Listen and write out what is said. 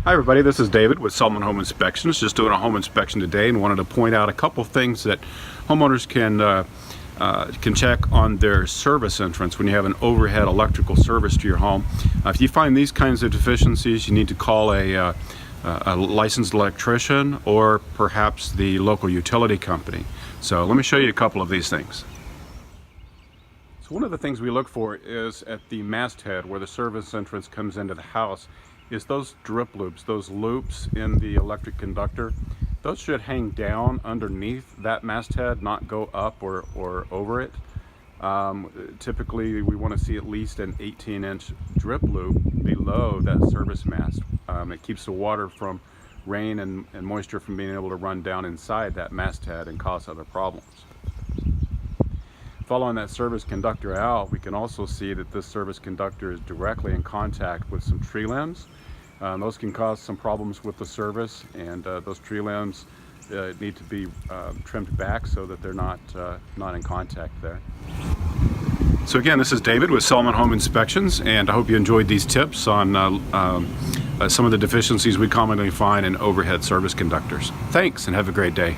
Hi everybody, this is David with Selman Home Inspections. Just doing a home inspection today and wanted to point out a couple things that homeowners can check on their service entrance when you have an overhead electrical service to your home. If you find these kinds of deficiencies, you need to call a licensed electrician or perhaps the local utility company. So let me show you a couple of these things. So one of the things we look for is at the masthead where the service entrance comes into the house is those drip loops, those loops in the electric conductor. Those should hang down underneath that masthead, not go up or over it. Typically we want to see at least an 18-inch drip loop below that service mast. It keeps the water from rain and moisture from being able to run down inside that masthead and cause other problems. Following that service conductor out, we can also see that this service conductor is directly in contact with some tree limbs. Those can cause some problems with the service, and those tree limbs need to be trimmed back so that they're not in contact there. So again, this is David with Selman Home Inspections, and I hope you enjoyed these tips on some of the deficiencies we commonly find in overhead service conductors. Thanks, and have a great day.